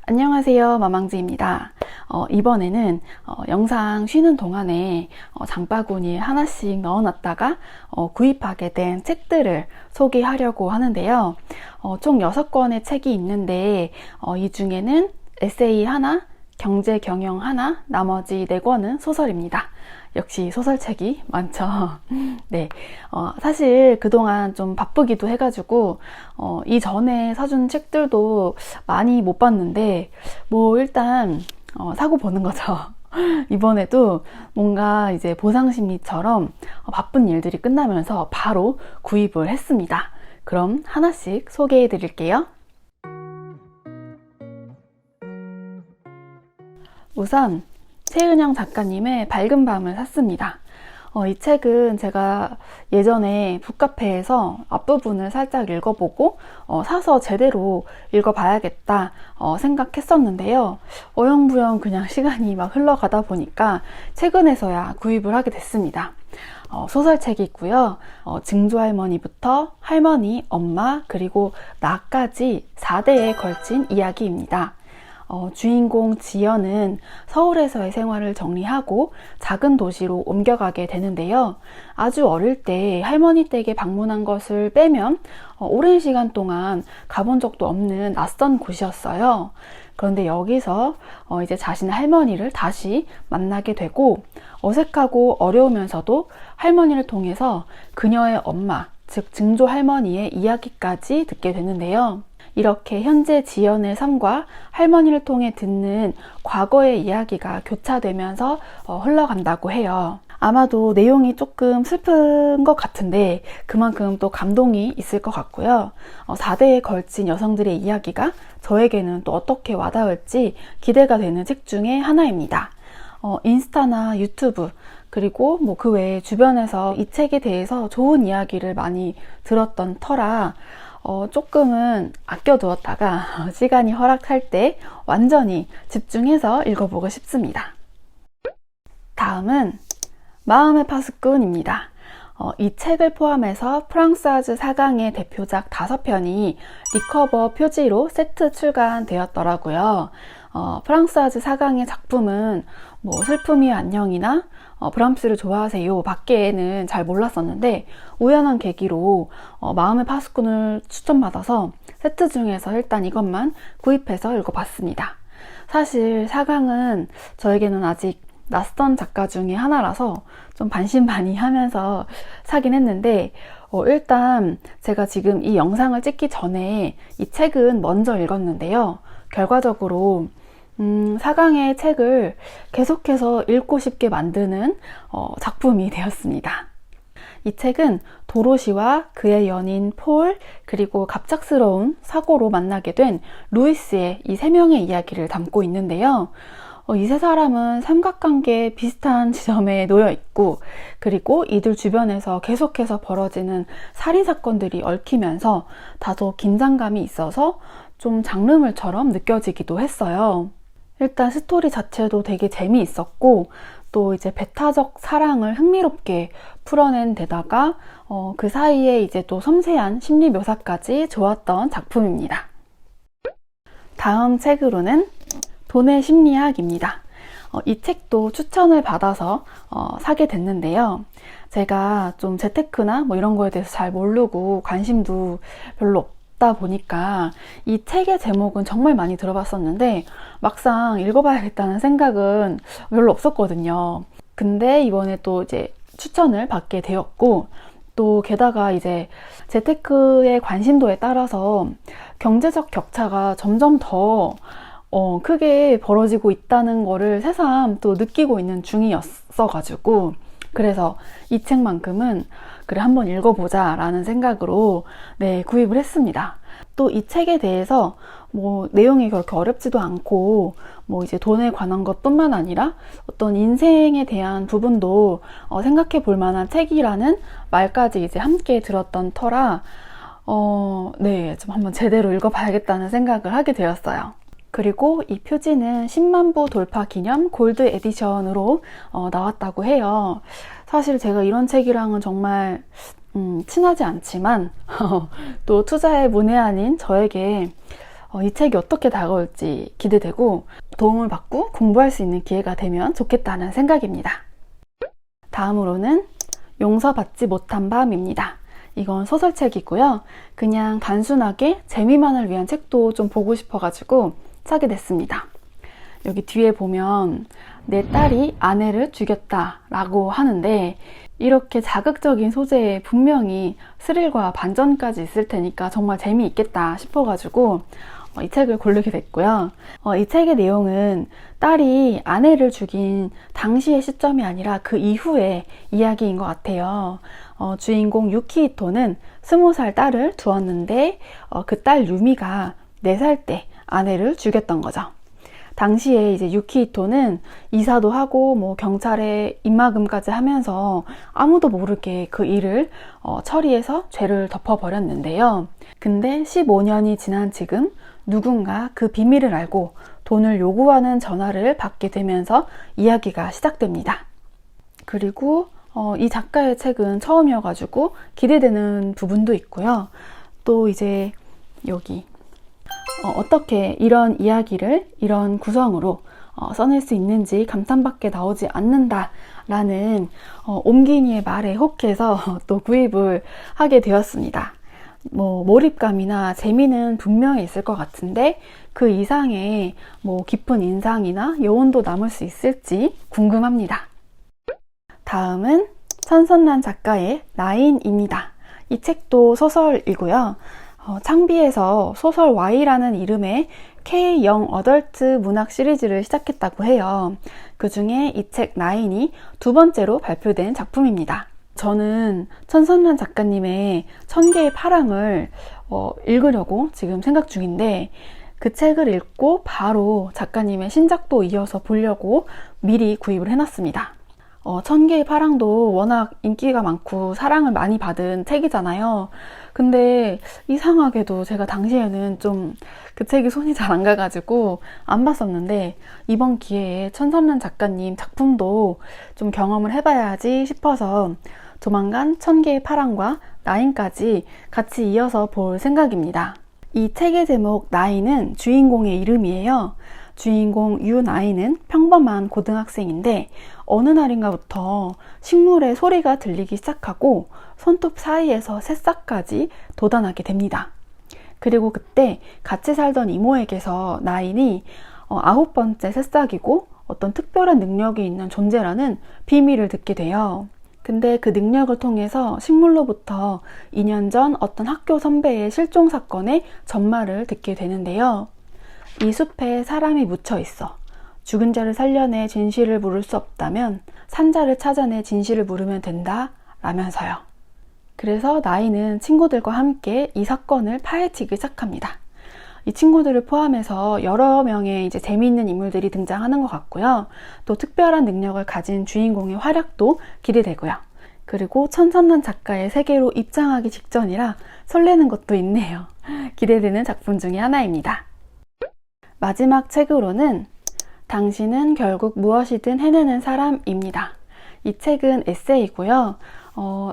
안녕하세요, 마망지입니다. 이번에는 영상 쉬는 동안에 장바구니에 하나씩 넣어놨다가 구입하게 된 책들을 소개하려고 하는데요. 총 6권의 책이 있는데 이 중에는 에세이 하나, 경제 경영 하나, 나머지 4권은 소설입니다. 역시 소설책이 많죠. 네, 사실 그동안 좀 바쁘기도 해가지고 이전에 사준 책들도 많이 못 봤는데 뭐 일단 사고 보는 거죠. 이번에도 뭔가 이제 보상심리처럼 바쁜 일들이 끝나면서 바로 구입을 했습니다. 그럼 하나씩 소개해 드릴게요. 우선 최은영 작가님의 밝은 밤을 샀습니다. 이 책은 제가 예전에 북카페에서 앞부분을 살짝 읽어보고 사서 제대로 읽어봐야겠다 생각했었는데요. 어영부영 그냥 시간이 막 흘러가다 보니까 최근에서야 구입을 하게 됐습니다. 소설책이고요. 증조할머니부터 할머니, 엄마, 그리고 나까지 4대에 걸친 이야기입니다. 주인공 지연은 서울에서의 생활을 정리하고 작은 도시로 옮겨가게 되는데요. 아주 어릴 때 할머니 댁에 방문한 것을 빼면 오랜 시간 동안 가본 적도 없는 낯선 곳이었어요. 그런데 여기서 이제 자신의 할머니를 다시 만나게 되고 어색하고 어려우면서도 할머니를 통해서 그녀의 엄마, 즉 증조 할머니의 이야기까지 듣게 되는데요. 이렇게 현재 지연의 삶과 할머니를 통해 듣는 과거의 이야기가 교차되면서 흘러간다고 해요. 아마도 내용이 조금 슬픈 것 같은데 그만큼 또 감동이 있을 것 같고요. 4대에 걸친 여성들의 이야기가 저에게는 또 어떻게 와닿을지 기대가 되는 책 중에 하나입니다. 인스타나 유튜브 그리고 뭐 그 외에 주변에서 이 책에 대해서 좋은 이야기를 많이 들었던 터라 조금은 아껴두었다가 시간이 허락할 때 완전히 집중해서 읽어보고 싶습니다. 다음은 마음의 파수꾼입니다. 이 책을 포함해서 프랑스아즈 4강의 대표작 5편이 리커버 표지로 세트 출간되었더라고요. 프랑스아즈 4강의 작품은 뭐 슬픔이 안녕이나 브람스를 좋아하세요 밖에는 잘 몰랐었는데 우연한 계기로 마음의 파수꾼을 추천받아서 세트 중에서 일단 이것만 구입해서 읽어봤습니다. 사실 4강은 저에게는 아직 낯선 작가 중에 하나라서 좀 반신반의하면서 사긴 했는데 일단 제가 지금 이 영상을 찍기 전에 이 책은 먼저 읽었는데요. 결과적으로 4강의 책을 계속해서 읽고 싶게 만드는 작품이 되었습니다. 이 책은 도로시와 그의 연인 폴 그리고 갑작스러운 사고로 만나게 된 루이스의 이 3명의 이야기를 담고 있는데요. 이 3사람은 삼각관계에 비슷한 지점에 놓여 있고 그리고 이들 주변에서 계속해서 벌어지는 살인사건들이 얽히면서 다소 긴장감이 있어서 좀 장르물처럼 느껴지기도 했어요. 일단 스토리 자체도 되게 재미있었고 또 이제 배타적 사랑을 흥미롭게 풀어낸 데다가 그 사이에 이제 또 섬세한 심리 묘사까지 좋았던 작품입니다. 다음 책으로는 돈의 심리학입니다. 이 책도 추천을 받아서 사게 됐는데요. 제가 좀 재테크나 뭐 이런 거에 대해서 잘 모르고 관심도 별로 없다 보니까 이 책의 제목은 정말 많이 들어봤었는데 막상 읽어봐야겠다는 생각은 별로 없었거든요. 근데 이번에 또 이제 추천을 받게 되었고 또 게다가 이제 재테크의 관심도에 따라서 경제적 격차가 점점 더 크게 벌어지고 있다는 거를 새삼 또 느끼고 있는 중이었어가지고 그래서 이 책만큼은 그래 한번 읽어보자 라는 생각으로 구입을 했습니다. 또 이 책에 대해서 뭐 내용이 그렇게 어렵지도 않고 뭐 이제 돈에 관한 것뿐만 아니라 어떤 인생에 대한 부분도 생각해 볼 만한 책이라는 말까지 이제 함께 들었던 터라 좀 한번 제대로 읽어봐야겠다는 생각을 하게 되었어요. 그리고 이 표지는 10만 부 돌파 기념 골드 에디션으로 나왔다고 해요. 사실 제가 이런 책이랑은 정말 친하지 않지만 또 투자에 문외한인 저에게 이 책이 어떻게 다가올지 기대되고 도움을 받고 공부할 수 있는 기회가 되면 좋겠다는 생각입니다. 다음으로는 용서받지 못한 밤입니다. 이건 소설책이고요. 그냥 단순하게 재미만을 위한 책도 좀 보고 싶어가지고 사게 됐습니다. 여기 뒤에 보면 내 딸이 아내를 죽였다 라고 하는데, 이렇게 자극적인 소재에 분명히 스릴과 반전까지 있을 테니까 정말 재미있겠다 싶어가지고 이 책을 고르게 됐고요. 이 책의 내용은 딸이 아내를 죽인 당시의 시점이 아니라 그 이후의 이야기인 것 같아요. 주인공 유키히토는 20살 딸을 두었는데 그 딸 유미가 4살 때 아내를 죽였던 거죠. 당시에 이제 유키히토는 이사도 하고 뭐 경찰에 입막음까지 하면서 아무도 모르게 그 일을 처리해서 죄를 덮어버렸는데요. 근데 15년이 지난 지금 누군가 그 비밀을 알고 돈을 요구하는 전화를 받게 되면서 이야기가 시작됩니다. 그리고 이 작가의 책은 처음이어가지고 기대되는 부분도 있고요. 또 이제 여기 어떻게 이런 이야기를 이런 구성으로 써낼 수 있는지 감탄밖에 나오지 않는다라는 옴기니의 말에 혹해서 또 구입을 하게 되었습니다. 몰입감이나 재미는 분명히 있을 것 같은데 그 이상의 깊은 인상이나 여운도 남을 수 있을지 궁금합니다. 다음은 천선란 작가의 나인입니다. 이 책도 소설이고요. 창비에서 소설 Y라는 이름의 K영 어덜트 문학 시리즈를 시작했다고 해요. 그 중에 이 책 나인이 2번째로 발표된 작품입니다. 저는 천선란 작가님의 1000개의 파랑을 읽으려고 지금 생각 중인데, 그 책을 읽고 바로 작가님의 신작도 이어서 보려고 미리 구입을 해놨습니다. 1000개의 파랑도 워낙 인기가 많고 사랑을 많이 받은 책이잖아요. 근데 이상하게도 제가 당시에는 좀 그 책이 손이 잘 안 가가지고 안 봤었는데, 이번 기회에 천선란 작가님 작품도 좀 경험을 해봐야지 싶어서 조만간 1000개의 파랑과 나인까지 같이 이어서 볼 생각입니다. 이 책의 제목 나인은 주인공의 이름이에요. 주인공 유나인은 평범한 고등학생인데 어느 날인가부터 식물의 소리가 들리기 시작하고 손톱 사이에서 새싹까지 돋아나게 됩니다. 그리고 그때 같이 살던 이모에게서 나인이 9번째 새싹이고 어떤 특별한 능력이 있는 존재라는 비밀을 듣게 돼요. 근데 그 능력을 통해서 식물로부터 2년 전 어떤 학교 선배의 실종 사건의 전말을 듣게 되는데요. 이 숲에 사람이 묻혀 있어. 죽은 자를 살려내 진실을 물을 수 없다면 산자를 찾아내 진실을 물으면 된다 라면서요. 그래서 나인은 친구들과 함께 이 사건을 파헤치기 시작합니다. 이 친구들을 포함해서 여러 명의 이제 재미있는 인물들이 등장하는 것 같고요. 또 특별한 능력을 가진 주인공의 활약도 기대되고요. 그리고 천선란 작가의 세계로 입장하기 직전이라 설레는 것도 있네요. 기대되는 작품 중에 하나입니다. 마지막 책으로는 당신은 결국 무엇이든 해내는 사람입니다. 이 책은 에세이고요.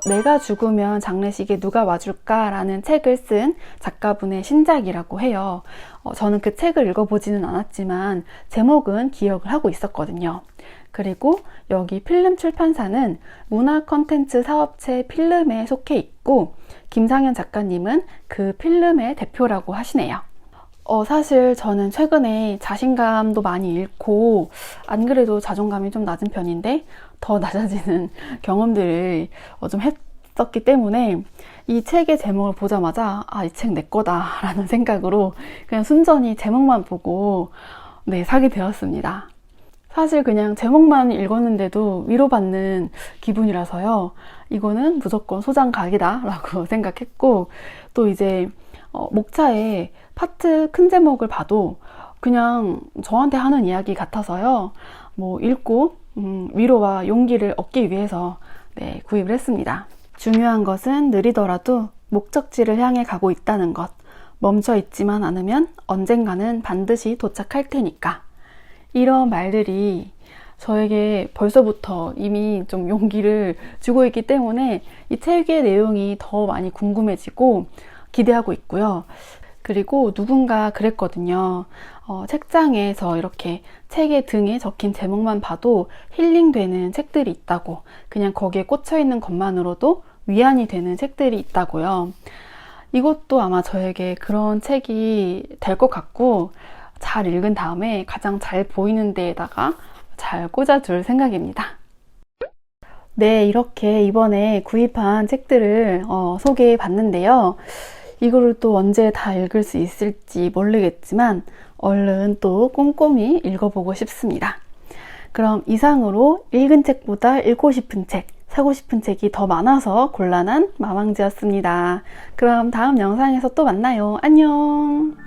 내가 죽으면 장례식에 누가 와줄까? 라는 책을 쓴 작가분의 신작이라고 해요. 저는 그 책을 읽어보지는 않았지만 제목은 기억을 하고 있었거든요. 그리고 여기 필름 출판사는 문화 컨텐츠 사업체 필름에 속해 있고 김상현 작가님은 그 필름의 대표라고 하시네요. 사실 저는 최근에 자신감도 많이 잃고 안 그래도 자존감이 좀 낮은 편인데 더 낮아지는 경험들을 좀 했었기 때문에 이 책의 제목을 보자마자 이 책 내 거다 라는 생각으로 그냥 순전히 제목만 보고 사게 되었습니다. 사실 그냥 제목만 읽었는데도 위로받는 기분이라서요. 이거는 무조건 소장 각이다 라고 생각했고, 또 이제 목차에 파트 큰 제목을 봐도 그냥 저한테 하는 이야기 같아서요. 읽고 위로와 용기를 얻기 위해서 구입을 했습니다. 중요한 것은 느리더라도 목적지를 향해 가고 있다는 것. 멈춰 있지만 않으면 언젠가는 반드시 도착할 테니까. 이런 말들이 저에게 벌써부터 이미 좀 용기를 주고 있기 때문에 이 책의 내용이 더 많이 궁금해지고 기대하고 있고요. 그리고 누군가 그랬거든요. 책장에서 이렇게 책의 등에 적힌 제목만 봐도 힐링되는 책들이 있다고, 그냥 거기에 꽂혀 있는 것만으로도 위안이 되는 책들이 있다고요. 이것도 아마 저에게 그런 책이 될 것 같고, 잘 읽은 다음에 가장 잘 보이는 데에다가 잘 꽂아둘 생각입니다. 네, 이렇게 이번에 구입한 책들을 소개해 봤는데요. 이거를 또 언제 다 읽을 수 있을지 모르겠지만 얼른 또 꼼꼼히 읽어보고 싶습니다. 그럼 이상으로 읽은 책보다 읽고 싶은 책, 사고 싶은 책이 더 많아서 곤란한 마망지였습니다. 그럼 다음 영상에서 또 만나요. 안녕!